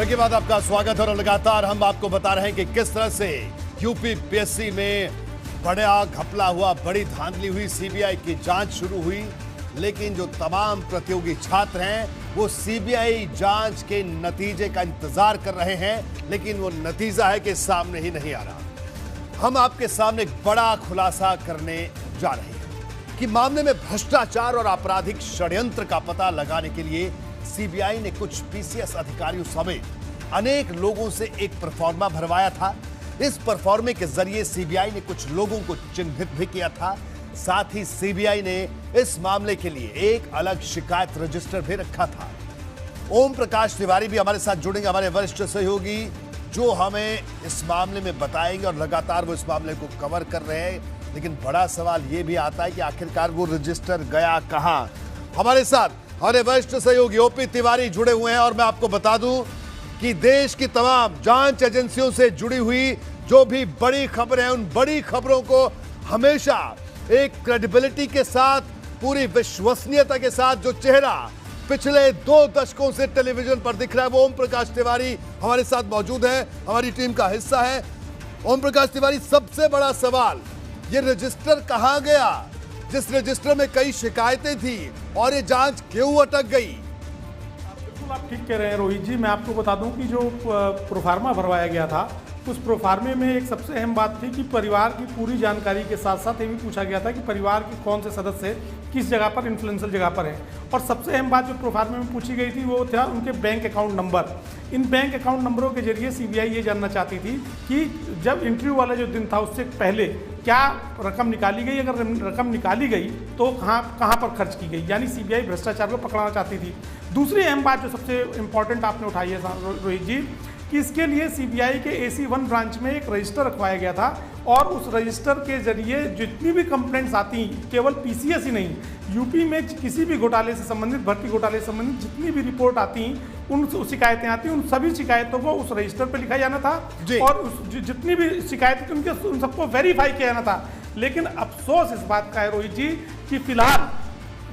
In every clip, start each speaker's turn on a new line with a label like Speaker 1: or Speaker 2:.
Speaker 1: Break के बाद आपका स्वागत है और लगातार हम आपको बता रहे हैं कि किस तरह से यूपी पीएससी में बड़ा घपला हुआ, बड़ी धांधली हुई, सीबीआई की जांच शुरू हुई। लेकिन जो तमाम प्रतियोगी छात्र हैं वो सीबीआई जांच के नतीजे का इंतजार कर रहे हैं, लेकिन वो नतीजा है कि सामने ही नहीं आ रहा। हम आपके सामने एक बड़ा खुलासा करने जा रहे हैं कि मामले में भ्रष्टाचार और आपराधिक षड्यंत्र का पता लगाने के लिए सीबीआई ने कुछ पीसीएस अधिकारियों समेत अनेक लोगों से एक परफॉर्मा भरवाया था। इस परफॉर्मे के जरिए सीबीआई ने कुछ लोगों को चिन्हित भी किया था। साथ ही सीबीआई ने इस मामले के लिए एक अलग शिकायत रजिस्टर भी रखा था। ओम प्रकाश तिवारी भी हमारे साथ जुड़ेंगे, हमारे वरिष्ठ सहयोगी, जो हमें इस मामले में बताएंगे और लगातार वो इस मामले को कवर कर रहे हैं। लेकिन बड़ा सवाल ये भी आता है कि आखिरकार वो रजिस्टर गया कहां। हमारे साथ हमारे वरिष्ठ सहयोगी ओपी तिवारी जुड़े हुए हैं और मैं आपको बता दूं कि देश की तमाम जांच एजेंसियों से जुड़ी हुई जो भी बड़ी खबरें हैं, उन बड़ी खबरों को हमेशा एक क्रेडिबिलिटी के साथ, पूरी विश्वसनीयता के साथ जो चेहरा पिछले 2 दशकों से टेलीविजन पर दिख रहा है, वो ओम प्रकाश तिवारी हमारे साथ मौजूद है, हमारी टीम का हिस्सा है। ओम प्रकाश तिवारी, सबसे बड़ा सवाल, ये रजिस्टर कहां गया जिस रजिस्टर में कई शिकायतें थी और ये जांच क्यों अटक गई?
Speaker 2: बिल्कुल आप ठीक कह रहे हैं रोहित जी। मैं आपको बता दूं कि जो प्रोफार्मा भरवाया गया था, उस प्रोफार्मे में एक सबसे अहम बात थी कि परिवार की पूरी जानकारी के साथ साथ ये भी पूछा गया था कि परिवार के कौन से सदस्य किस जगह पर, इन्फ्लुएंशियल जगह पर हैं। और सबसे अहम बात जो प्रोफार्मे में पूछी गई थी वो था उनके बैंक अकाउंट नंबर। इन बैंक अकाउंट नंबरों के जरिए सीबीआई ये जानना चाहती थी कि जब इंटरव्यू वाला जो दिन था उससे पहले क्या रकम निकाली गई, अगर रकम निकाली गई तो कहाँ पर खर्च की गई, यानी सीबीआई भ्रष्टाचार को पकड़ना चाहती थी। दूसरी अहम बात जो सबसे इम्पॉर्टेंट आपने उठाई है रोहित जी, कि इसके लिए सीबीआई के AC1 ब्रांच में एक रजिस्टर रखवाया गया था और उस रजिस्टर के जरिए जितनी भी कंप्लेंट्स आती, केवल पीसीएस ही नहीं, यूपी में किसी भी घोटाले से संबंधित, भर्ती घोटाले से संबंधित जितनी भी रिपोर्ट आती, उन शिकायतें आती, उन सभी शिकायतों को उस रजिस्टर पर लिखा जाना था और जितनी भी शिकायतें थी उन सबको वेरीफाई किया जाना था। लेकिन अफसोस इस बात का है रोहित जी कि फिलहाल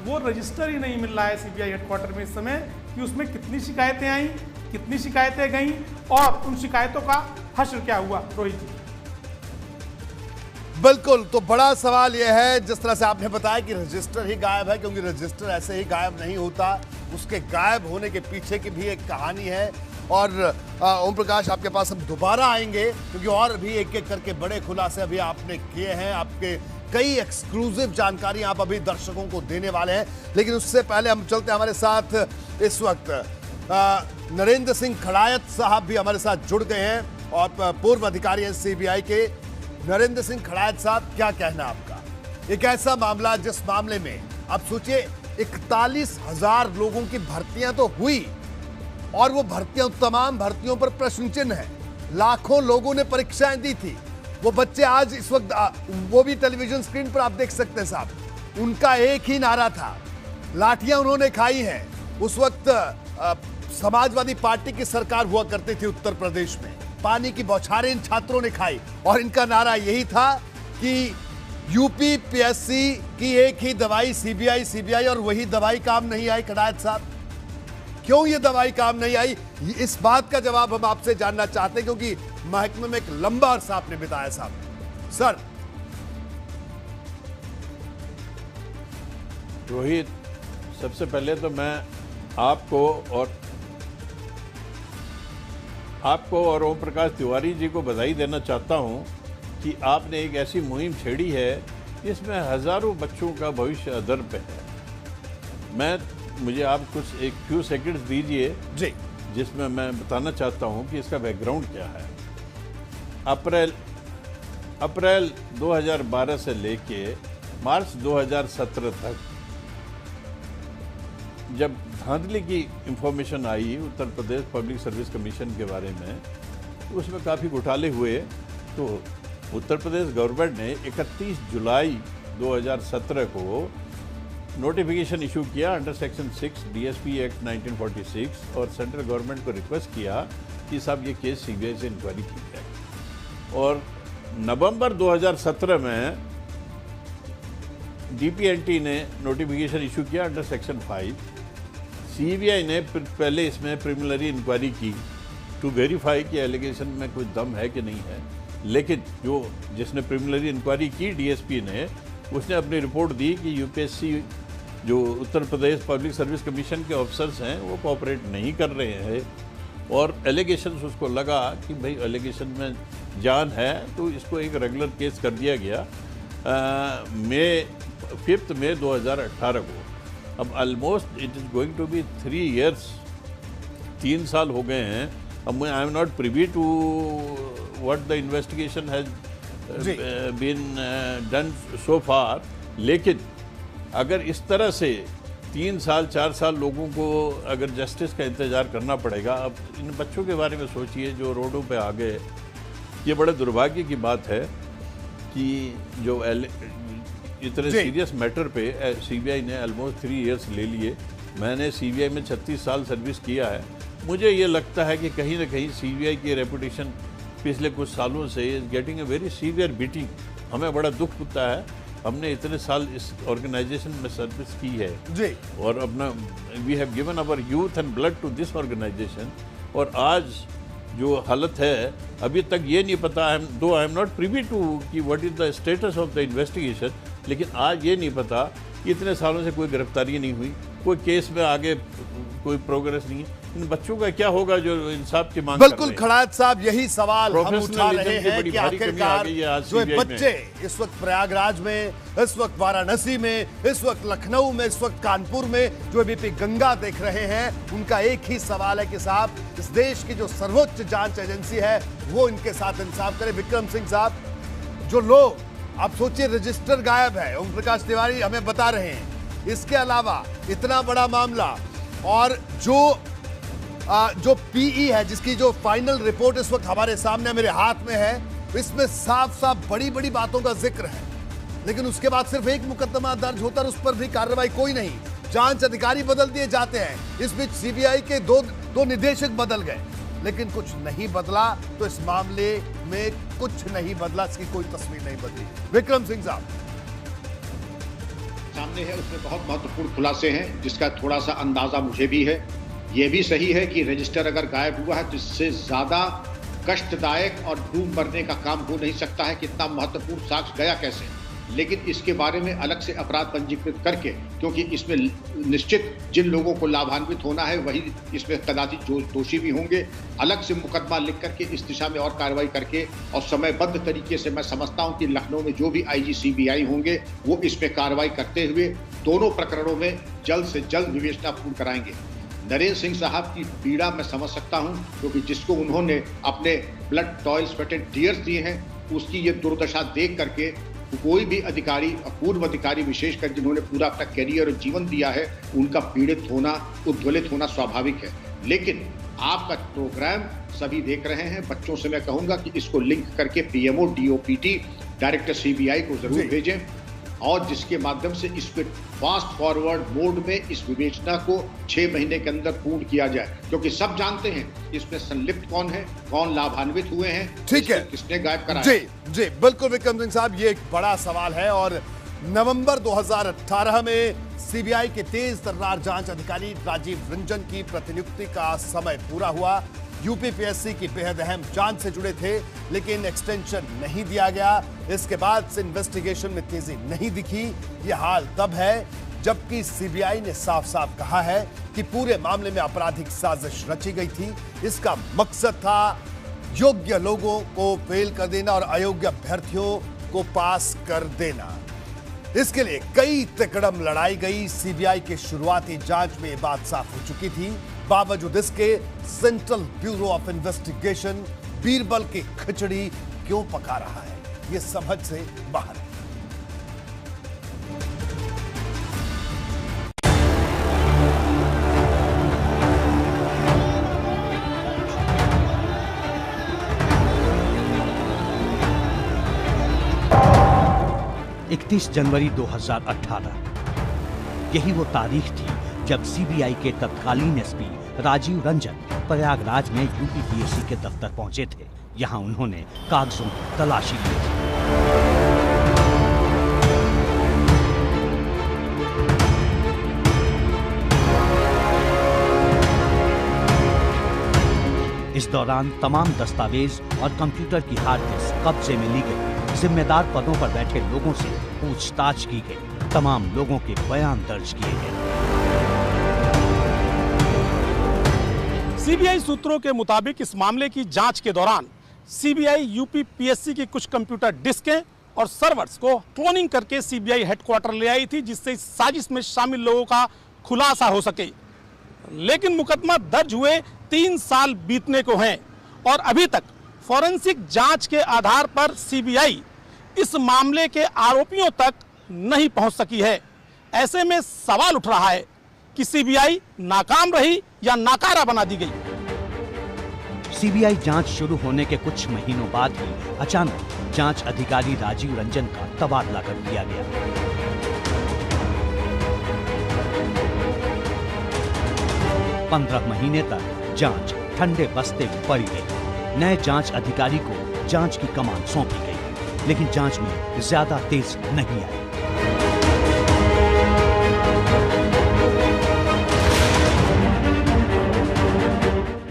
Speaker 2: वो रजिस्टर ही नहीं मिल रहा है सीबीआई हेडक्वार्टर में इस समय कि उसमें कितनी शिकायतें आई, कितनी शिकायतें गईं और उन शिकायतों का हश्र क्या हुआ रोहित जी।
Speaker 1: बिल्कुल, तो बड़ा सवाल यह है, जिस तरह से आपने बताया कि रजिस्टर ही गायब है, क्योंकि रजिस्टर ऐसे ही गायब नहीं होता, उसके गायब होने के पीछे की भी एक कहानी है। और ओम प्रकाश, आपके पास हम दोबारा आएंगे क्योंकि और भी एक एक करके बड़े खुलासे अभी आपने किए हैं, आपके कई एक्सक्लूसिव जानकारी आप अभी दर्शकों को देने वाले हैं। लेकिन उससे पहले हम चलते हैं, हमारे साथ इस वक्त नरेंद्र सिंह खड़ायत साहब भी हमारे साथ जुड़ गए हैं और पूर्व अधिकारी हैं सीबीआई के। नरेंद्र सिंह खड़ायत साहब, क्या कहना आपका? एक ऐसा मामला जिस मामले में आप सोचिए 41,000 लोगों की भर्तियां तो हुई और वो भर्तियां, तमाम भर्तियों पर प्रश्न चिन्ह है, लाखों लोगों ने परीक्षाएं दी थी। वो बच्चे आज इस वक्त वो भी टेलीविजन स्क्रीन पर आप देख सकते हैं साहब, उनका एक ही नारा था, लाठियां उन्होंने खाई हैं। उस वक्त समाजवादी पार्टी की सरकार हुआ करती थी उत्तर प्रदेश में, पानी की बौछारें इन छात्रों ने खाई और इनका नारा यही था कि यूपी पीएससी की एक ही दवाई सीबीआई, और वही दवाई काम नहीं आई। खड़ायत साहब, क्यों ये दवाई काम नहीं आई? इस बात का जवाब हम आपसे जानना चाहते हैं क्योंकि महकमे में एक लंबा अरसा आपने बिताया साहब। सर।
Speaker 3: रोहित, सबसे पहले तो मैं आपको और ओम प्रकाश तिवारी जी को बधाई देना चाहता हूं कि आपने एक ऐसी मुहिम छेड़ी है जिसमें हजारों बच्चों का भविष्य अदर पे है। मुझे आप कुछ एक फ्यू सेकंड्स दीजिए जी, जिसमें मैं बताना चाहता हूं कि इसका बैकग्राउंड क्या है। अप्रैल 2012 से लेके मार्च 2017 तक जब धांधली की इंफॉर्मेशन आई Uttar Pradesh public service commission के बारे में, तो उसमें काफ़ी घोटाले हुए। तो उत्तर प्रदेश गवर्नमेंट ने 31 जुलाई 2017 को नोटिफिकेशन इशू किया अंडर सेक्शन 6 डीएसपी एक्ट 1946 और सेंट्रल गवर्नमेंट को रिक्वेस्ट किया कि साहब ये केस सीबीआई से इंक्वायरी की जाए। और नवंबर 2017 में डीपीएनटी ने नोटिफिकेशन इशू किया अंडर सेक्शन 5। सीबीआई ने पहले इसमें प्रिलिमिनरी इंक्वायरी की टू वेरीफाई कि एलिगेशन में कुछ दम है कि नहीं है। लेकिन जो जिसने प्रिलिमिनरी इंक्वायरी की डीएसपी ने, उसने अपनी रिपोर्ट दी कि यूपीएससी जो Uttar Pradesh public service commission के ऑफिसर्स हैं वो कोऑपरेट नहीं कर रहे हैं, और एलिगेशंस उसको लगा कि भाई एलिगेशन में जान है, तो इसको एक रेगुलर केस कर दिया गया 5 मई 2018 को। अब almost it is going to be 3 years, 3 साल हो गए हैं। अब I am not privy to what the investigation has been done so far, लेकिन अगर इस तरह से 3 साल 4 साल लोगों को अगर जस्टिस का इंतज़ार करना पड़ेगा, अब इन बच्चों के बारे में सोचिए जो रोडों पे आ गए। ये बड़े दुर्भाग्य की बात है कि जो इतने सीरियस मैटर पे सीबीआई ने ऑलमोस्ट 3 years ले लिए। मैंने सीबीआई में 36 साल सर्विस किया है। मुझे ये लगता है कि कहीं ना कहीं सीबीआई की रेपुटेशन पिछले कुछ सालों से is getting a very severe beating. हमें बड़ा दुख होता है, हमने इतने साल इस ऑर्गेनाइजेशन में सर्विस की है
Speaker 1: जी,
Speaker 3: और अपना we have given our youth and blood to this organization, और आज जो हालत है अभी तक ये नहीं पता है, though I am not privy to कि what is the status of the investigation, लेकिन आज ये नहीं पता कि इतने सालों से कोई गिरफ्तारी नहीं हुई, कोई केस में आगे कोई प्रोग्रेस नहीं है। इन बच्चों का क्या होगा जो इंसाफ की मांग कर रहे
Speaker 1: बिल्कुल
Speaker 3: हैं?
Speaker 1: खड़ात साहब, यही सवाल हम उठा
Speaker 3: Professionalism
Speaker 1: रहे
Speaker 3: की
Speaker 1: हैं
Speaker 3: बड़ी
Speaker 1: कि
Speaker 3: भारी कमी आ
Speaker 1: आखिरकार
Speaker 3: गई है आज
Speaker 1: जो
Speaker 3: CBI में।
Speaker 1: बच्चे इस वक्त प्रयागराज में, इस वक्त वाराणसी में, इस वक्त लखनऊ में, इस वक्त कानपुर में जो एबीपी गंगा देख रहे हैं, उनका एक ही सवाल है कि साहब इस देश की जो सर्वोच्च जांच एजेंसी है वो इनके साथ इंसाफ करे। विक्रम सिंह साहब, जो लोग आप सोचिए रजिस्टर गायब है, ओम प्रकाश तिवारी हमें बता रहे हैं, इसके अलावा इतना बड़ा मामला, और जो पीई है जिसकी जो फाइनल रिपोर्ट इस वक्त हमारे सामने मेरे हाथ में है, इसमें साफ साफ बड़ी बड़ी बातों का जिक्र है, लेकिन उसके बाद सिर्फ एक मुकदमा दर्ज होता है, उस पर भी कार्रवाई कोई नहीं, जांच अधिकारी बदल दिए जाते हैं। इस बीच सीबीआई के दो निदेशक बदल गए, लेकिन कुछ नहीं बदला, तो इस मामले में कुछ नहीं बदला, इसकी कोई तस्वीर नहीं बदली। विक्रम सिंह साहब,
Speaker 4: सामने है उसमें बहुत महत्वपूर्ण खुलासे हैं, जिसका थोड़ा सा अंदाजा मुझे भी है। यह भी सही है कि रजिस्टर अगर गायब हुआ है तो इससे ज्यादा कष्टदायक और डूब मरने का काम हो नहीं सकता है कि इतना महत्वपूर्ण साक्ष्य गया कैसे, लेकिन इसके बारे में अलग से अपराध पंजीकृत करके, क्योंकि इसमें निश्चित जिन लोगों को लाभान्वित होना है वही इसमें कदाचित दोषी भी होंगे, अलग से मुकदमा लिख करके इस दिशा में और कार्रवाई करके और समयबद्ध तरीके से मैं समझता हूं कि लखनऊ में जो भी आईजी सीबीआई होंगे वो इसमें कार्रवाई करते हुए दोनों प्रकरणों में जल्द से जल्द विवेचना पूर्ण कराएंगे। नरेंद्र सिंह साहब की पीड़ा मैं समझ सकता हूं, क्योंकि जिसको उन्होंने अपने blood toil sweat and tears दिए हैं, उसकी ये दुर्दशा देख करके कोई भी अधिकारी, पूर्व अधिकारी विशेषकर जिन्होंने पूरा अपना कैरियर और जीवन दिया है, उनका पीड़ित होना, उद्वेलित होना स्वाभाविक है। लेकिन आपका प्रोग्राम सभी देख रहे हैं, बच्चों से मैं कहूंगा कि इसको लिंक करके पीएमओ डीओपीटी डायरेक्टर सीबीआई को जरूर भेजें, और जिसके माध्यम से इस पे फास्ट फॉरवर्ड मोड में इस विवेचना को 6 महीने के अंदर पूर्ण किया जाए, क्योंकि सब जानते हैं इसमें संलिप्त कौन है, कौन लाभान्वित हुए हैं,
Speaker 1: ठीक है,
Speaker 4: किसने गायब कराया।
Speaker 1: जी जी बिल्कुल विक्रम सिंह साहब, ये एक बड़ा सवाल है, और नवंबर 2018 में सीबीआई के तेज तर्रार जांच अधिकारी राजीव रंजन की प्रतिनियुक्ति का समय पूरा हुआ। यूपीपीएससी की बेहद अहम जांच से जुड़े थे, लेकिन एक्सटेंशन नहीं दिया गया। इसके बाद से इन्वेस्टिगेशन में तेजी नहीं दिखी। यह हाल तब है जबकि सीबीआई ने साफ साफ कहा है कि पूरे मामले में आपराधिक साजिश रची गई थी। इसका मकसद था योग्य लोगों को फेल कर देना और अयोग्य अभ्यर्थियों को पास कर देना। इसके लिए कई तिकड़म लड़ाई गई। सीबीआई के शुरुआती जांच में यह बात साफ हो चुकी थी, बावजूद इसके central bureau of investigation Birbal की खिचड़ी क्यों पका रहा है, यह समझ से बाहर है।
Speaker 5: जनवरी 2018 यही वो तारीख थी जब सीबीआई के तत्कालीन एसपी राजीव रंजन प्रयागराज में यूपीपीएससी के दफ्तर पहुंचे थे। यहां उन्होंने कागजों की तलाशी ली थी। इस दौरान तमाम दस्तावेज और कंप्यूटर की हार्ड डिस्क कब्जे में ली गई। जिम्मेदार पदों पर बैठे लोगों से पूछताछ की गई। तमाम लोगों के बयान दर्ज किए गए।
Speaker 2: सीबीआई सूत्रों के मुताबिक इस मामले की जांच के दौरान सीबीआई यूपी पीएससी की कुछ कंप्यूटर डिस्कें और सर्वर्स को क्लोनिंग करके सीबीआई हेडक्वार्टर ले आई थी, जिससे इस साजिश में शामिल लोगों का खुलासा हो सके। लेकिन मुकदमा दर्ज हुए 3 साल बीतने को हैं और अभी तक फॉरेंसिक जांच के आधार पर सीबीआई इस मामले के आरोपियों तक नहीं पहुंच सकी है। ऐसे में सवाल उठ रहा है कि सीबीआई नाकाम रही या नाकारा बना दी गई।
Speaker 5: सीबीआई जांच शुरू होने के कुछ महीनों बाद ही अचानक जांच अधिकारी राजीव रंजन का तबादला कर दिया गया। पंद्रह महीने तक जांच ठंडे बस्ते में पड़ी रही। नए जांच अधिकारी को जांच की कमान सौंपी गई, लेकिन जांच में ज्यादा तेजी नहीं आई।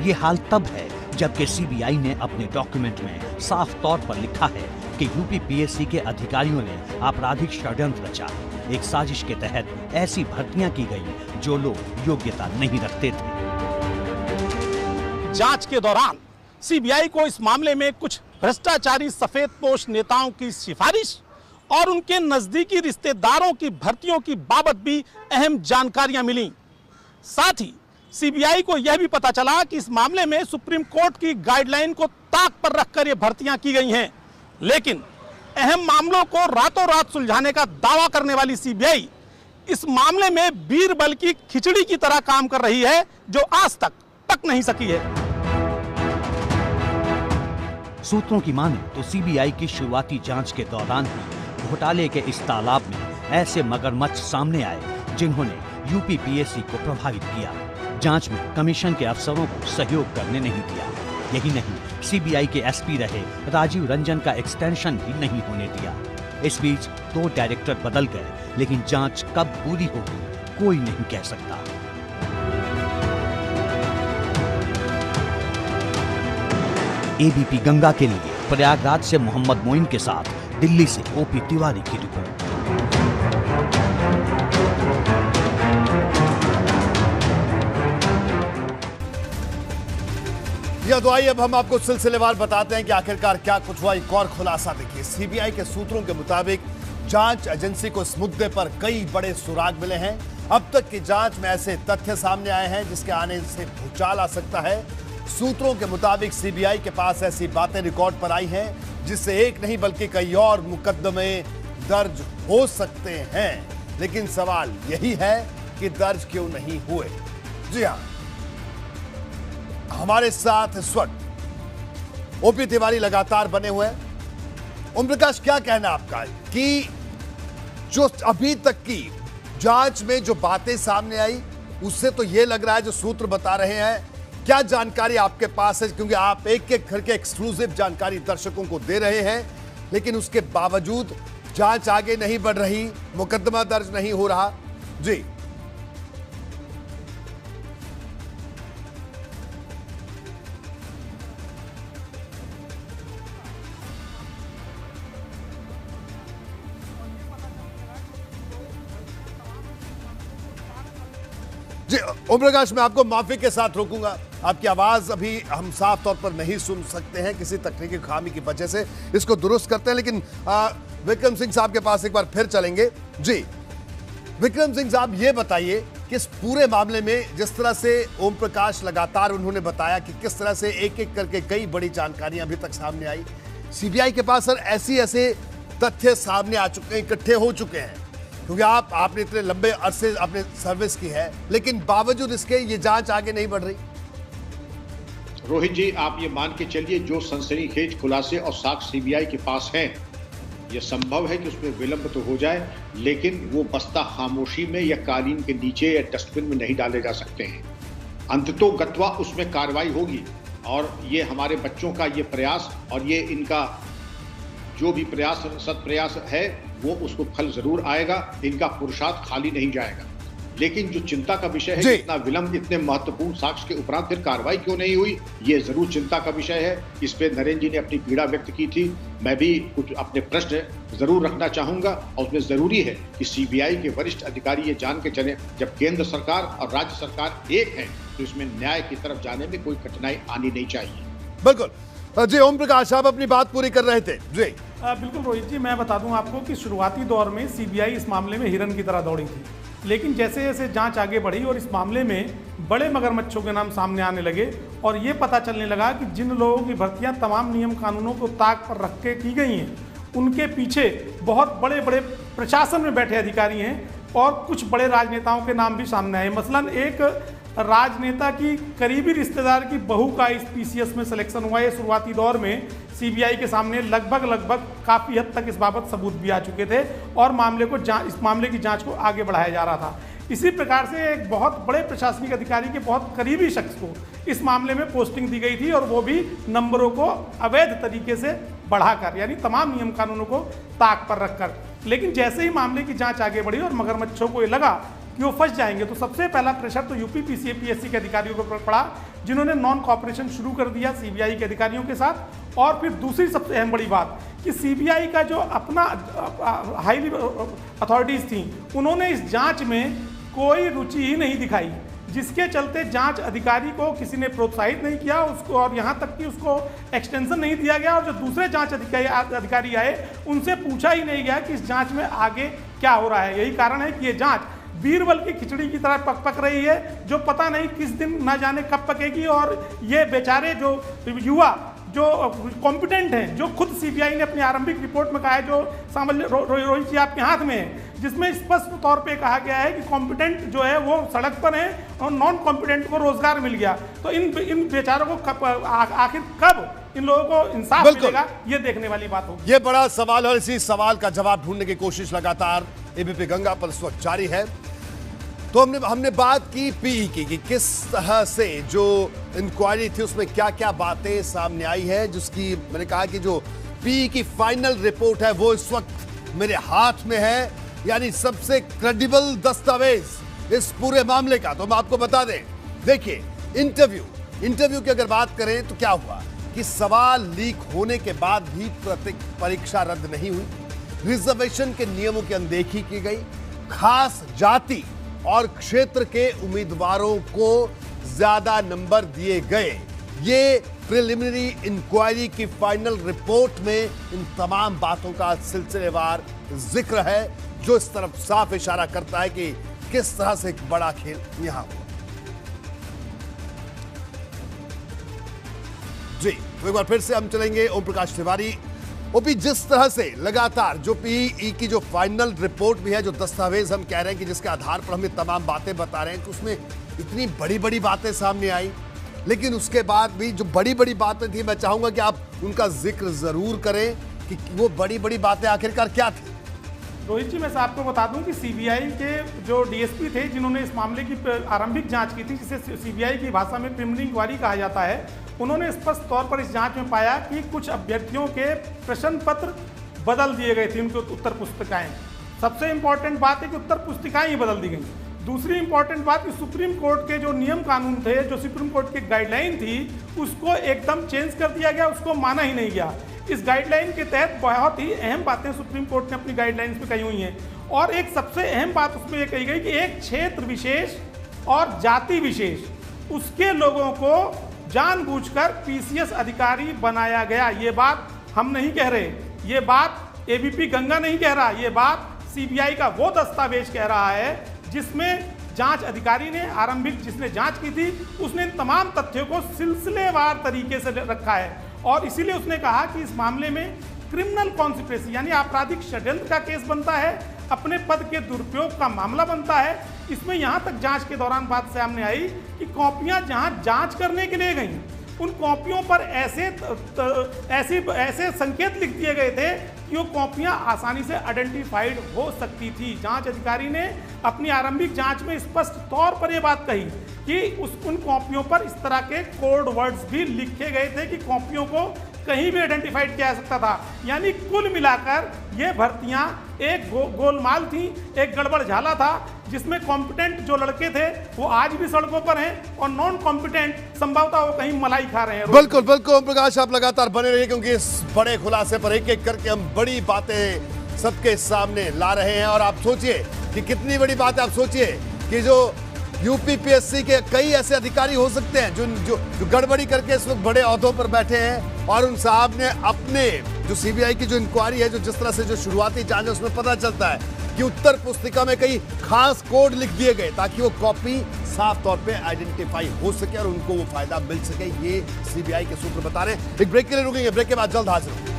Speaker 5: ये हाल तब है जबकि सीबीआई ने अपने डॉक्यूमेंट में साफ तौर पर लिखा है कि यूपी पीएससी के अधिकारियों ने आपराधिक षड्यंत्र रचा। एक साजिश के तहत ऐसी भर्तियां की गई जो लोग योग्यता नहीं रखते थे।
Speaker 2: जांच के दौरान सीबीआई को इस मामले में कुछ भ्रष्टाचारी सफेदपोश नेताओं की सिफारिश और उनके नजदीकी रिश्तेदारों की भर्तियों की बाबत भी अहम जानकारियां मिली। साथ ही सीबीआई को यह भी पता चला कि इस मामले में सुप्रीम कोर्ट की गाइडलाइन को ताक पर रखकर ये भर्तियां की गई हैं। लेकिन अहम मामलों को रातों रात सुलझाने का दावा करने वाली सीबीआई इस मामले में बीरबल की खिचड़ी की तरह काम कर रही है, जो आज तक पक नहीं सकी है।
Speaker 5: सूत्रों की माने तो सीबीआई की शुरुआती जांच के दौरान ही घोटाले के इस तालाब में ऐसे मगरमच्छ सामने आए जिन्होंने यूपी पीएससी को प्रभावित किया। जांच में कमीशन के अफसरों को सहयोग करने नहीं दिया। यही नहीं, सीबीआई के एसपी रहे राजीव रंजन का एक्सटेंशन भी नहीं होने दिया। इस बीच 2 डायरेक्टर बदल गए, लेकिन जांच कब पूरी होगी कोई नहीं कह सकता। एबीपी गंगा के लिए प्रयागराज से मोहम्मद मोइन के साथ दिल्ली से ओपी तिवारी की रिपोर्ट।
Speaker 1: तो आइए अब हम आपको सिलसिलेवार बताते हैं कि आखिरकार क्या कुछ हुआ। एक और खुलासा देखिए। सीबीआई के सूत्रों के मुताबिक जांच एजेंसी को इस मुद्दे पर कई बड़े सुराग मिले हैं। अब तक की जांच में ऐसे तथ्य सामने आए हैं जिसके आने से भूचाल आ सकता है। सूत्रों के मुताबिक सीबीआई के पास ऐसी बातें रिकॉर्ड पर आई हैं जिससे एक नहीं बल्कि कई और मुकदमे दर्ज हो सकते हैं। लेकिन सवाल यही है कि दर्ज क्यों नहीं हुए। जी हां, हमारे साथ इस वक्त ओपी तिवारी लगातार बने हुए हैं। ओम प्रकाश, क्या कहना आपका कि जो अभी तक की जांच में जो बातें सामने आई उससे तो यह लग रहा है, जो सूत्र बता रहे हैं, क्या जानकारी आपके पास है? क्योंकि आप एक एक करके एक्सक्लूसिव जानकारी दर्शकों को दे रहे हैं, लेकिन उसके बावजूद जांच आगे नहीं बढ़ रही, मुकदमा दर्ज नहीं हो रहा। जी जी ओम प्रकाश, मैं आपको माफी के साथ रोकूंगा। आपकी आवाज अभी हम साफ तौर पर नहीं सुन सकते हैं, किसी तकनीकी खामी की वजह से इसको दुरुस्त करते हैं। लेकिन विक्रम सिंह साहब के पास एक बार फिर चलेंगे। जी विक्रम सिंह साहब, ये बताइए कि इस पूरे मामले में जिस तरह से ओम प्रकाश लगातार उन्होंने बताया कि किस तरह से एक एक करके कई बड़ी जानकारियां अभी तक सामने आई, सीबीआई के पास सर ऐसे तथ्य सामने आ चुके हैं, इकट्ठे हो चुके हैं, क्योंकि आपने इतने लंबे अरसे आपने सर्विस की है, लेकिन बावजूद इसके ये जांच आगे नहीं बढ़ रही।
Speaker 4: रोहित जी, आप ये मान के चलिए जो सनसनीखेज खुलासे और साक्ष्य सीबीआई के पास हैं, यह संभव है कि उसमें विलंब तो हो जाए, लेकिन वो बस्ता खामोशी में या कालीन के नीचे या डस्टबिन में नहीं डाले जा सकते हैं। अंततोगत्वा उसमें कार्रवाई होगी और ये हमारे बच्चों का ये प्रयास और ये इनका जो भी सत्प्रयास है वो उसको फल जरूर आएगा। इनका पुरुषार्थ खाली नहीं जाएगा। लेकिन जो चिंता का विषय है,
Speaker 1: जी।
Speaker 4: इतना विलंब, इतने महत्वपूर्ण साक्ष्य के उपरांत फिर कार्रवाई क्यों नहीं हुई, ये जरूर चिंता का विषय है। इस पे नरेंद्र जी ने अपनी पीड़ा व्यक्त की थी। मैं भी कुछ अपने प्रश्न जरूर रखना चाहूंगा, और उसमें जरूरी है कि सीबीआई के वरिष्ठ अधिकारी ये जान के चले, जब केंद्र सरकार और राज्य सरकार एक है तो इसमें न्याय की तरफ जाने में कोई कठिनाई आनी नहीं चाहिए।
Speaker 1: बिल्कुल जी। ओम प्रकाश, आप अपनी बात पूरी कर रहे थे जी।
Speaker 2: बिल्कुल रोहित जी, मैं बता दूं आपको कि शुरुआती दौर में सीबीआई इस मामले में हिरन की तरह दौड़ी थी, लेकिन जैसे जैसे जांच आगे बढ़ी और इस मामले में बड़े मगरमच्छों के नाम सामने आने लगे और ये पता चलने लगा कि जिन लोगों की भर्तियां तमाम नियम कानूनों को ताक पर रख के की गई हैं, उनके पीछे बहुत बड़े बड़े प्रशासन में बैठे अधिकारी हैं और कुछ बड़े राजनेताओं के नाम भी सामने आए। मसलन एक राजनेता की करीबी रिश्तेदार की बहू का इस पीसीएस में सिलेक्शन हुआ है। शुरुआती दौर में सीबीआई के सामने लगभग काफ़ी हद तक इस बाबत सबूत भी आ चुके थे और इस मामले की जांच को आगे बढ़ाया जा रहा था। इसी प्रकार से एक बहुत बड़े प्रशासनिक अधिकारी के बहुत करीबी शख्स को इस मामले में पोस्टिंग दी गई थी और वो भी नंबरों को अवैध तरीके से बढ़ाकर, यानी तमाम नियम कानूनों को ताक पर रखकर। लेकिन जैसे ही मामले की जांच आगे बढ़ी और मगरमच्छों को ये लगा कि वो फंस जाएंगे, तो सबसे पहला प्रेशर तो यूपी पीएससी के अधिकारियों को पड़ा, जिन्होंने नॉन कॉपरेशन शुरू कर दिया सीबीआई के अधिकारियों के साथ। और फिर दूसरी सबसे अहम बड़ी बात कि सीबीआई का जो अपना हाईली अथॉरिटीज़ थी, उन्होंने इस जांच में कोई रुचि ही नहीं दिखाई, जिसके चलते जांच अधिकारी को किसी ने प्रोत्साहित नहीं किया उसको, और यहाँ तक कि उसको एक्सटेंशन नहीं दिया गया। और जो दूसरे जांच अधिकारी आए उनसे पूछा ही नहीं गया कि इस जांच में आगे क्या हो रहा है। यही कारण है कि ये जांच बीरबल की खिचड़ी की तरह पक रही है, जो पता नहीं किस दिन ना जाने कब पकेगी। और ये बेचारे जो युवा जो कॉम्पिटेंट हैं, जो खुद सीबीआई ने अपनी आरंभिक रिपोर्ट में कहा है, जो सामल रोहित जी आपके हाथ में है, जिसमें स्पष्ट तौर पे कहा गया है कि कॉम्पिटेंट जो है वो सड़क पर है और नॉन कॉम्पिटेंट को रोजगार मिल गया। तो इन बेचारों को आखिर कब इन लोगों को इंसाफ मिलेगा, ये देखने वाली बात होगी।
Speaker 1: ये बड़ा सवाल है और इसी सवाल का जवाब ढूंढने की कोशिश लगातार एबीपी गंगा पर इस वक्त जारी है। तो हमने बात की पीई की कि किस तरह से जो इंक्वायरी थी उसमें क्या क्या बातें सामने आई है, जिसकी मैंने कहा कि जो पीई की फाइनल रिपोर्ट है वो इस वक्त मेरे हाथ में है, यानी सबसे क्रेडिबल दस्तावेज इस पूरे मामले का। तो हम आपको बता दें, देखिए इंटरव्यू की अगर बात करें तो क्या हुआ कि सवाल लीक होने के बाद भी परीक्षा रद्द नहीं हुई, रिजर्वेशन के नियमों की अनदेखी की गई, खास जाति और क्षेत्र के उम्मीदवारों को ज्यादा नंबर दिए गए। ये प्रिलिमिनरी इंक्वायरी की फाइनल रिपोर्ट में इन तमाम बातों का सिलसिलेवार जिक्र है, जो इस तरफ साफ इशारा करता है कि किस तरह से एक बड़ा खेल यहां हुआ। जी, तो एक बार फिर से हम चलेंगे ओम प्रकाश तिवारी। ओपी, जिस तरह से लगातार जो पीई की जो फाइनल रिपोर्ट भी है, जो दस्तावेज हम कह रहे हैं कि जिसके आधार पर हमें तमाम बातें बता रहे हैं, तो उसमें इतनी बड़ी बड़ी बातें सामने आई, लेकिन उसके बाद भी जो बड़ी बड़ी बातें थी, मैं चाहूंगा कि आप उनका जिक्र जरूर करें कि वो बड़ी बड़ी बातें आखिरकार क्या थी।
Speaker 2: रोहित जी, मैं आपको बता दूं कि सीबीआई के जो डीएसपी थे, जिन्होंने इस मामले की आरंभिक जांच की थी, जिसे सीबीआई की भाषा में प्रिलिमिनरी इंक्वायरी कहा जाता है, उन्होंने स्पष्ट तौर पर इस जांच में पाया कि कुछ अभ्यर्थियों के प्रश्न पत्र बदल दिए गए थे, उनके उत्तर पुस्तिकाएं। सबसे इंपॉर्टेंट बात है कि उत्तर पुस्तिकाएं ही बदल दी गई। दूसरी इंपॉर्टेंट बात कि सुप्रीम कोर्ट के जो नियम कानून थे, जो सुप्रीम कोर्ट की गाइडलाइन थी, उसको एकदम चेंज कर दिया गया, उसको माना ही नहीं गया। इस गाइडलाइन के तहत बहुत ही अहम बातें सुप्रीम कोर्ट ने अपनी गाइडलाइंस में कही हुई हैं, और एक सबसे अहम बात उसमें यह कही गई कि एक क्षेत्र विशेष और जाति विशेष, उसके लोगों को जानबूझकर पीसीएस अधिकारी बनाया गया। ये बात हम नहीं कह रहे, ये बात एबीपी गंगा नहीं कह रहा, ये बात सीबीआई का वो दस्तावेज कह रहा है जिसमें जांच अधिकारी ने आरंभिक जिसने जांच की थी, उसने तमाम तथ्यों को सिलसिलेवार तरीके से रखा है। और इसीलिए उसने कहा कि इस मामले में क्रिमिनल कॉन्स्पिरेसी यानी आपराधिक षड्यंत्र का केस बनता है, अपने पद के दुरुपयोग का मामला बनता है। इसमें यहाँ तक जांच के दौरान बात सामने आई कि कॉपियाँ जहाँ जांच करने के लिए गई, उन कॉपियों पर ऐसे संकेत लिख दिए गए थे कि वो कॉपियाँ आसानी से आइडेंटिफाइड हो सकती थी। जांच अधिकारी ने अपनी आरंभिक जांच में स्पष्ट तौर पर यह बात कही कि उन कॉपियों पर इस तरह के कोड वर्ड्स भी लिखे गए थे कि कॉपियों को कहीं भी आइडेंटिफाइड किया जा सकता था। यानी कुल मिलाकर ये भर्तियां एक गोलमाल थी, एक गड़बड़ झाला था, जिसमें कॉम्पिटेंट जो लड़के थे वो आज भी सड़कों पर हैं और नॉन कॉम्पिटेंट संभवतः वो कहीं मलाई खा रहे हैं।
Speaker 1: बिल्कुल बिल्कुल ओम प्रकाश, आप लगातार बने रहिए क्योंकि इस बड़े खुलासे पर एक एक करके हम बड़ी बातें सबके सामने ला रहे हैं। और आप सोचिए कि कितनी बड़ी बात है। आप सोचिए कि जो यूपीपीएससी के कई ऐसे अधिकारी हो सकते हैं जो गड़बड़ी करके इस वक्त बड़े ओहदों पर बैठे हैं, और उन साहब ने अपने जो सीबीआई की जो इंक्वायरी है, जो जिस तरह से जो शुरुआती जांच है, उसमें पता चलता है कि उत्तर पुस्तिका में कई खास कोड लिख दिए गए ताकि वो कॉपी साफ तौर पे आइडेंटिफाई हो सके और उनको वो फायदा मिल सके। ये सीबीआई के सूत्र बता रहे हैं। एक ब्रेक के लिए रुकेंगे, ब्रेक के बाद जल्द हाजिर होंगे।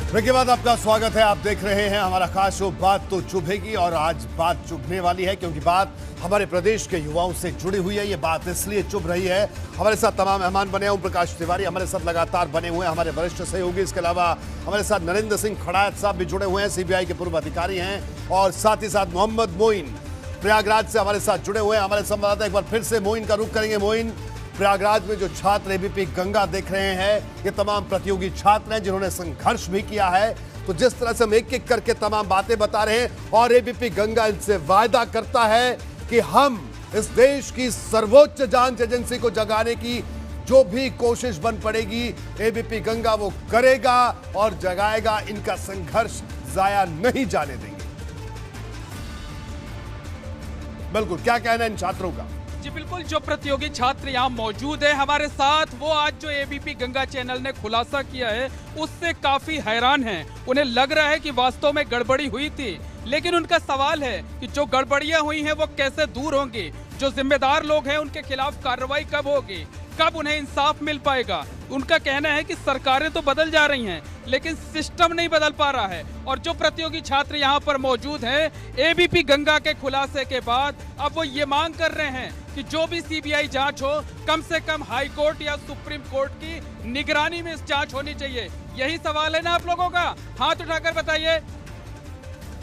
Speaker 1: ब्रेक के बाद आपका स्वागत है। आप देख रहे हैं हमारा खास शो बात तो चुभेगी, और आज बात चुभने वाली है क्योंकि बात हमारे प्रदेश के युवाओं से जुड़ी हुई है। ये बात इसलिए चुभ रही है, हमारे साथ तमाम मेहमान बने हैं। ओम प्रकाश तिवारी हमारे साथ लगातार बने हुए हैं, हमारे वरिष्ठ सहयोगी। इसके अलावा हमारे साथ नरेंद्र सिंह खड़ायत साहब भी जुड़े हुए हैं, सीबीआई के पूर्व अधिकारी हैं, और साथ ही साथ मोहम्मद मोइन प्रयागराज से हमारे साथ जुड़े हुए हैं, हमारे संवाददाता। एक बार फिर से मोइन का रुख करेंगे। मोइन, प्रयागराज में जो छात्र एबीपी गंगा देख रहे हैं, ये तमाम प्रतियोगी छात्र हैं जिन्होंने संघर्ष भी किया है। तो जिस तरह से हम एक एक करके तमाम बातें बता रहे हैं, और एबीपी गंगा इनसे वायदा करता है कि हम इस देश की सर्वोच्च जांच एजेंसी को जगाने की जो भी कोशिश बन पड़ेगी, एबीपी गंगा वो करेगा और जगाएगा। इनका संघर्ष जाया नहीं जाने देंगे। बिल्कुल, क्या कहना है इन छात्रों का?
Speaker 6: जी बिल्कुल, जो प्रतियोगी छात्र यहाँ मौजूद है हमारे साथ, वो आज जो एबीपी गंगा चैनल ने खुलासा किया है उससे काफी हैरान हैं। उन्हें लग रहा है कि वास्तव में गड़बड़ी हुई थी, लेकिन उनका सवाल है कि जो गड़बड़ियां हुई हैं वो कैसे दूर होंगी, जो जिम्मेदार लोग हैं उनके खिलाफ कार्रवाई कब होगी, कब उन्हें इंसाफ मिल पाएगा। उनका कहना है कि सरकारें तो बदल जा रही हैं लेकिन सिस्टम नहीं बदल पा रहा है। और जो प्रतियोगी छात्र यहाँ पर मौजूद हैं, एबीपी गंगा के खुलासे के बाद अब वो ये मांग कर रहे हैं कि जो भी सीबीआई जांच हो, कम से कम हाई कोर्ट या सुप्रीम कोर्ट की निगरानी में इस जांच होनी चाहिए। यही सवाल है ना आप लोगों का? हाथ उठाकर बताइए।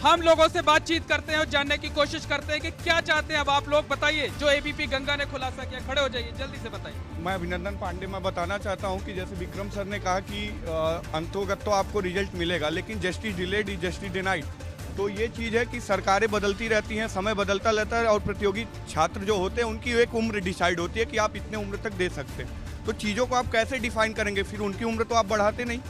Speaker 6: हम लोगों से बातचीत करते हैं और जानने की कोशिश करते हैं कि क्या चाहते हैं। अब आप लोग बताइए, जो एबीपी गंगा ने खुलासा किया। खड़े हो जाइए, जल्दी से बताइए।
Speaker 7: मैं अभिनंदन पांडे, मैं बताना चाहता हूं कि जैसे विक्रम सर ने कहा कि अंतोगत तो आपको रिजल्ट मिलेगा, लेकिन justice delayed is justice denied. तो ये चीज़ है कि सरकारें बदलती रहती हैं, समय बदलता रहता है, और प्रतियोगी छात्र जो होते हैं उनकी एक उम्र डिसाइड होती है कि आप इतने उम्र तक दे सकते हैं। तो चीज़ों को आप कैसे डिफाइन करेंगे? फिर उनकी उम्र तो आप बढ़ाते नहीं।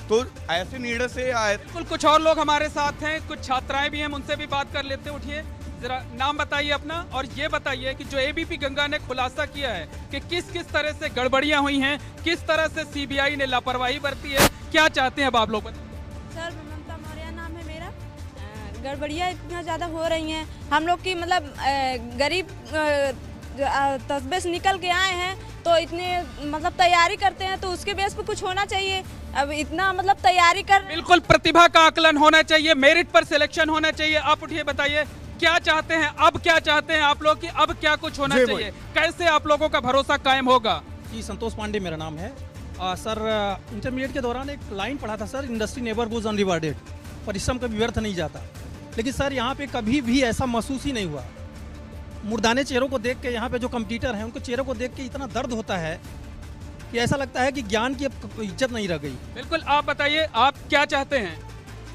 Speaker 7: तो ऐसे निर्णय से
Speaker 6: बिल्कुल, कुछ और लोग हमारे साथ हैं, कुछ छात्राएं भी हैं, उनसे भी बात कर लेते हैं। उठिए, जरा नाम बताइए अपना, और ये बताइए कि जो एबीपी गंगा ने खुलासा किया है कि किस किस तरह से गड़बड़ियां हुई हैं, किस तरह से सीबीआई ने लापरवाही बरती है, क्या चाहते हैं अब आप लोग बताइए।
Speaker 8: सर, ममता मौर्य नाम है मेरा। गड़बड़ियाँ इतना ज़्यादा हो रही हैं, हम लोग की मतलब गरीब तस्बे से निकल के आए हैं, तो इतने मतलब तैयारी करते हैं तो उसके बेस पे कुछ होना चाहिए। अब इतना मतलब तैयारी कर,
Speaker 6: बिल्कुल प्रतिभा का आकलन होना चाहिए, मेरिट पर सिलेक्शन होना चाहिए। आप उठिए, बताइए क्या चाहते हैं, अब क्या चाहते हैं आप लोग कि अब क्या कुछ होना चाहिए, कैसे आप लोगों का भरोसा कायम होगा?
Speaker 9: जी, संतोष पांडे मेरा नाम है। सर, इंटरमीडिएट के दौरान एक लाइन पढ़ा था सर, इंडस्ट्री नेवर गोज अनरिवार्डेड, परिश्रम कभी व्यर्थ नहीं जाता। लेकिन सर यहाँ पे कभी भी ऐसा महसूस ही नहीं हुआ। मुर्दाने चेहरों को देख के, यहाँ पे जो कंपटीटर हैं उनके चेहरों को देख के इतना दर्द होता है कि ऐसा लगता है कि ज्ञान की अब इज्जत नहीं रह गई।
Speaker 6: बिल्कुल, आप बताइए आप क्या चाहते हैं?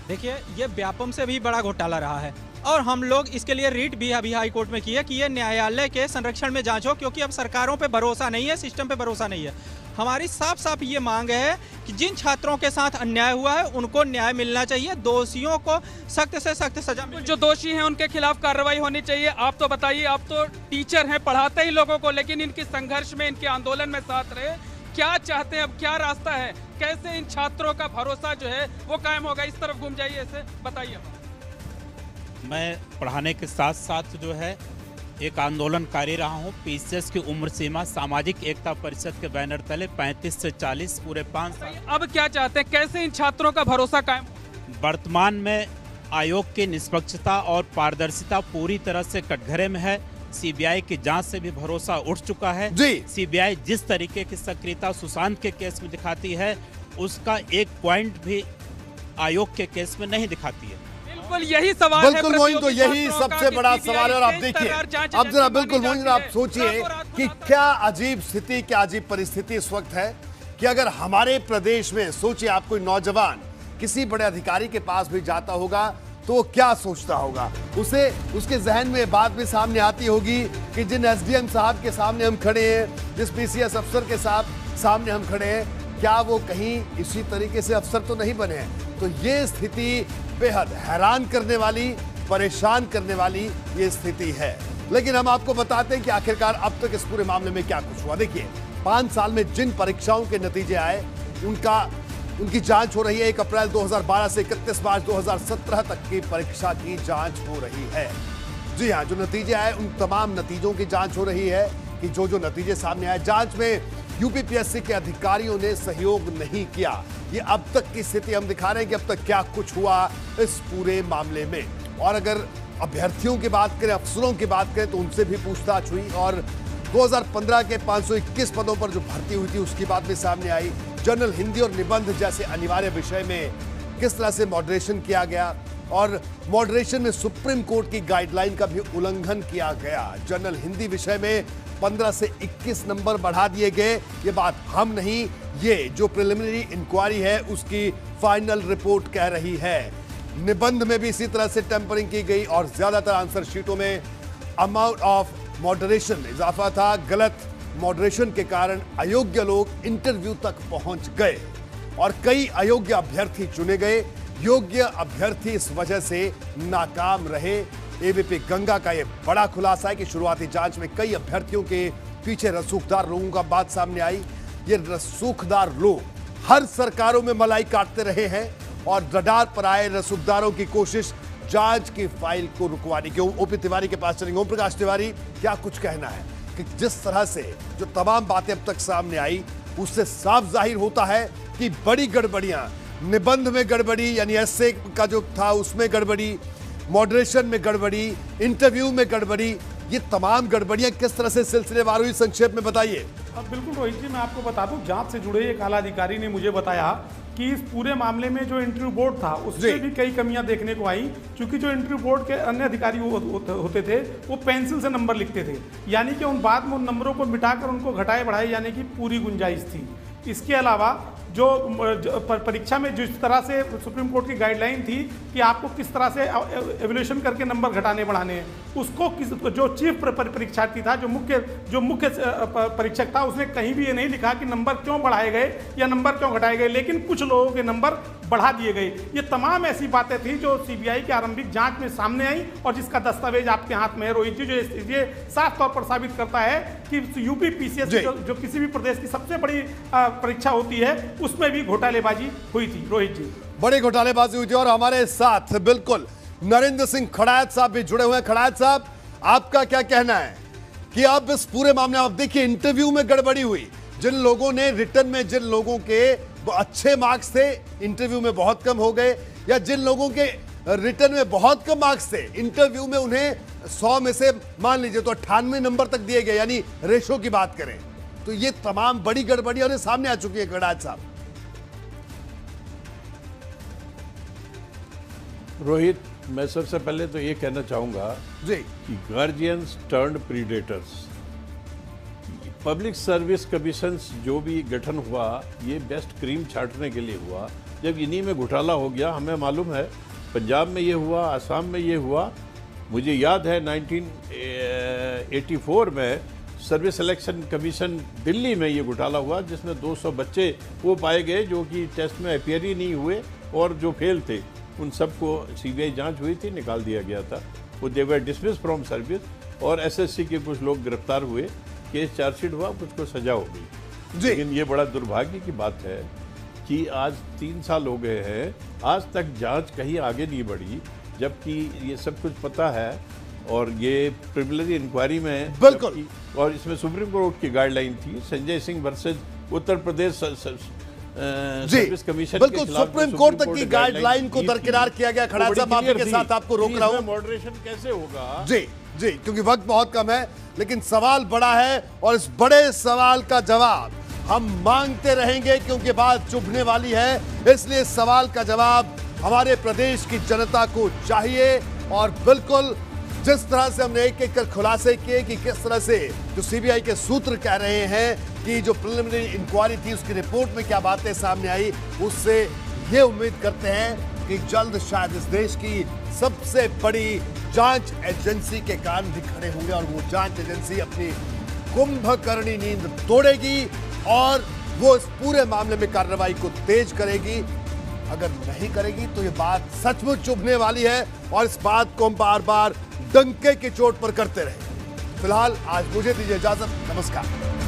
Speaker 10: देखिए, ये व्यापम से भी बड़ा घोटाला रहा है, और हम लोग इसके लिए रीट भी अभी हाई कोर्ट में की है कि ये न्यायालय के संरक्षण में जांच हो, क्योंकि अब सरकारों पे भरोसा नहीं है, सिस्टम पे भरोसा नहीं है। हमारी साफ साफ ये मांग है कि जिन छात्रों के साथ अन्याय हुआ है उनको न्याय मिलना चाहिए, दोषियों को सख्त से सख्त सजा।
Speaker 6: जो दोषी हैं उनके खिलाफ कार्रवाई होनी चाहिए। आप तो बताइए, आप तो टीचर हैं, पढ़ाते ही लोगों को, लेकिन इनके संघर्ष में, इनके आंदोलन में साथ रहे, क्या चाहते हैं? अब क्या रास्ता है, कैसे इन छात्रों का भरोसा जो है वो कायम होगा? इस तरफ घूम जाइए, ऐसे बताइए।
Speaker 11: मैं पढ़ाने के साथ साथ जो है एक आंदोलनकारी रहा हूँ। पीसीएस की उम्र सीमा सामाजिक एकता परिषद के बैनर तले 35 से 40 पूरे 5 साल।
Speaker 6: अब क्या चाहते हैं, कैसे इन छात्रों का भरोसा कायम?
Speaker 11: वर्तमान में आयोग की निष्पक्षता और पारदर्शिता पूरी तरह से कटघरे में है। सीबीआई की जांच से भी भरोसा उठ चुका है जी। सीबीआई जिस तरीके की सक्रियता सुशांत के केस में दिखाती है, उसका एक पॉइंट भी आयोग के केस में नहीं दिखाती है।
Speaker 6: बिल्कुल यही सवाल है।
Speaker 1: बिल्कुल मोइन, तो यही सबसे बड़ा सवाल है। और आप देखिए, अब जरा बिल्कुल मोइन, आप सोचिए कि क्या अजीब स्थिति, क्या अजीब परिस्थिति इस वक्त है कि अगर हमारे प्रदेश में, सोचिए आप कोई नौजवान किसी बड़े अधिकारी के पास भी जाता होगा तो वो क्या सोचता होगा, उसे उसके जहन में बात भी सामने आती होगी कि जिन एसडीएम साहब के सामने हम खड़े हैं, जिस पीसीएस अफसर के सामने हम खड़े हैं, क्या वो कहीं इसी तरीके से अफसर तो नहीं बने हैं। तो ये स्थिति बेहद हैरान करने वाली, परेशान करने वाली ये स्थिति है। लेकिन हम आपको बताते हैं कि आखिरकार अब तक इस पूरे मामले में क्या कुछ हुआ। देखिए, 5 साल में जिन परीक्षाओं के नतीजे आए उनकी जांच हो रही है। 1 अप्रैल 2012 से 31 मार्च 2017 तक की परीक्षा की जांच हो रही है। जी हां, जो नतीजे आए उन तमाम नतीजों की जांच हो रही है कि जो नतीजे सामने आए, जांच में यूपीपीएससी के अधिकारियों ने सहयोग नहीं किया। ये अब तक की स्थिति हम दिखा रहे हैं कि अब तक क्या कुछ हुआ इस पूरे मामले में। और अगर अभ्यर्थियों की बात करें, अफसरों की बात करें, तो उनसे भी पूछताछ हुई और 2015 के 521 पदों पर जो भर्ती हुई थी उसकी बात भी सामने आई। जनरल हिंदी और निबंध जैसे अनिवार्य विषय में किस तरह से मॉडरेशन किया गया और मॉडरेशन में सुप्रीम कोर्ट की गाइडलाइन का भी उल्लंघन किया गया। जनरल हिंदी विषय में 15 से 21 नंबर बढ़ा दिए गए। ये बात हम नहीं, ये जो प्रिलिमिनरी इंक्वायरी है उसकी फाइनल रिपोर्ट कह रही है। निबंध में भी इसी तरह से टेम्परिंग की गई और ज्यादातर आंसर शीटों में अमाउंट ऑफ मॉडरेशन में इजाफा था। गलत मॉडरेशन के कारण अयोग्य लोग इंटरव्यू तक पहुंच गए और कई अयोग्य अभ्यर्थी चुने गए। योग्य अभ्यर्थी इस वजह से नाकाम रहे। एबीपी गंगा का यह बड़ा खुलासा है कि शुरुआती जांच में कई अभ्यर्थियों के पीछे रसूखदार लोगों का बात सामने आई। ये रसूखदार लोग हर सरकारों में मलाई काटते रहे हैं और रडार पर आए रसूखदारों की कोशिश जांच की फाइल को रुकवाने की। ओपी तिवारी के पास चलेंगे। ओम प्रकाश तिवारी, क्या कुछ कहना है कि जिस तरह से जो तमाम बातें अब तक सामने आई उससे साफ जाहिर होता है कि बड़ी गड़बड़ियां, निबंध में गड़बड़ी यानी एस्से का जो था उसमें गड़बड़ी, मॉडरेशन में गड़बड़ी, इंटरव्यू में गड़बड़ी, ये तमाम गड़बड़ियां किस तरह से सिलसिलेवार हुई, संक्षेप में बताइए।
Speaker 2: अब बिल्कुल रोहित जी, मैं आपको बता दूं, जांच से जुड़े एक आला अधिकारी ने मुझे बताया कि इस पूरे मामले में जो इंटरव्यू बोर्ड था उसमें भी कई कमियां देखने को आई, क्योंकि जो इंटरव्यू बोर्ड के अन्य अधिकारी होते थे वो पेंसिल से नंबर लिखते थे, यानी कि उन बाद में उन नंबरों को मिटाकर उनको घटाए बढ़ाए जाने की पूरी गुंजाइश थी। इसके अलावा जो परीक्षा में जिस तरह से सुप्रीम कोर्ट की गाइडलाइन थी कि आपको किस तरह से एवल्यूशन करके नंबर घटाने बढ़ाने हैं, उसको जो चीफ परीक्षार्थी था, जो मुख्य परीक्षक था, उसने कहीं भी ये नहीं लिखा कि नंबर क्यों बढ़ाए गए या नंबर क्यों घटाए गए, लेकिन कुछ लोगों के नंबर बढ़ा दिए गए। ये तमाम ऐसी बातें थी जो सीबीआई की आरंभिक जांच में सामने आई और जिसका दस्तावेज आपके हाथ में है रोहित जी, जो ये साफ तौर पर साबित करता है कि यूपी पीसीएस जो किसी भी प्रदेश की सबसे बड़ी परीक्षा होती है उसमें भी घोटालेबाजी हुई थी। रोहित जी,
Speaker 1: बड़ी घोटालेबाजी हुई थी। और हमारे साथ बिल्कुल नरेंद्र सिंह खड़ायत साहब भी जुड़े हुए हैं। खड़ायत साहब, आपका क्या कहना है कि अब इस पूरे मामले में, आप देखिए इंटरव्यू में गड़बड़ी हुई, जिन लोगों ने रिटर्न में, जिन लोगों के अच्छे मार्क्स थे इंटरव्यू में बहुत कम हो गए, या जिन लोगों के रिटर्न में बहुत कम मार्क्स थे इंटरव्यू में उन्हें 100 में से मान लीजिए तो 98 नंबर तक दिए गए, यानी रेशो की बात करें तो ये तमाम बड़ी गड़बड़ियां सामने आ चुकी है। खड़ायत साहब,
Speaker 3: रोहित, मैं सबसे पहले तो ये कहना चाहूंगा
Speaker 1: जी
Speaker 3: कि guardians turned predators, public service commissions जो भी गठन हुआ ये बेस्ट क्रीम छांटने के लिए हुआ। जब इन्हीं में घोटाला हो गया, हमें मालूम है पंजाब में ये हुआ, असम में ये हुआ। मुझे याद है 1984 में सर्विस सिलेक्शन कमीशन दिल्ली में ये घोटाला हुआ, जिसमें 200 बच्चे वो पाए गए जो कि टेस्ट में अपीयर ही नहीं हुए और जो फेल थे उन सबको सीबीआई जांच हुई थी, निकाल दिया गया था। वो दे वर डिसमिस फ्रॉम सर्विस और एसएससी के कुछ लोग गिरफ्तार हुए, केस चार्जशीट हुआ, कुछ को सजा हो गई। लेकिन ये बड़ा दुर्भाग्य की बात है कि आज 3 साल हो गए हैं, आज तक जांच कहीं आगे नहीं बढ़ी, जबकि ये सब कुछ पता है और ये प्रिलिमिनरी इंक्वायरी में
Speaker 1: बिल्कुल,
Speaker 3: और इसमें सुप्रीम कोर्ट की गाइडलाइन थी Sanjay Singh versus Uttar Pradesh service commission,
Speaker 1: बिल्कुल सुप्रीम कोर्ट तक की गाइडलाइन को दरकिनार किया गया। खड़ायत साहब, माफी के साथ आपको रोक रहा हूं,
Speaker 3: मॉडरेशन कैसे होगा?
Speaker 1: जी जी, क्योंकि वक्त बहुत कम है, लेकिन सवाल बड़ा है और इस बड़े सवाल का जवाब हम मांगते रहेंगे क्योंकि बात चुभने वाली है, इसलिए सवाल का जवाब हमारे प्रदेश की जनता को चाहिए। और बिल्कुल जिस तरह से हमने एक एक कर खुलासे किए कि किस तरह से जो सीबीआई के सूत्र कह रहे हैं कि जो प्रिलिमिनरी इंक्वायरी थी उसकी रिपोर्ट में क्या बातें सामने आई, उससे ये उम्मीद करते हैं कि जल्द शायद इस देश की सबसे बड़ी जांच एजेंसी के कान भी खड़े होंगे और वो जांच एजेंसी अपनी कुंभकर्णी नींद तोड़ेगी और वो इस पूरे मामले में कार्रवाई को तेज करेगी। अगर नहीं करेगी तो ये बात सचमुच चुभने वाली है और इस बात को हम बार बार डंके की चोट पर करते रहे। फिलहाल आज मुझे दीजिए इजाजत, नमस्कार।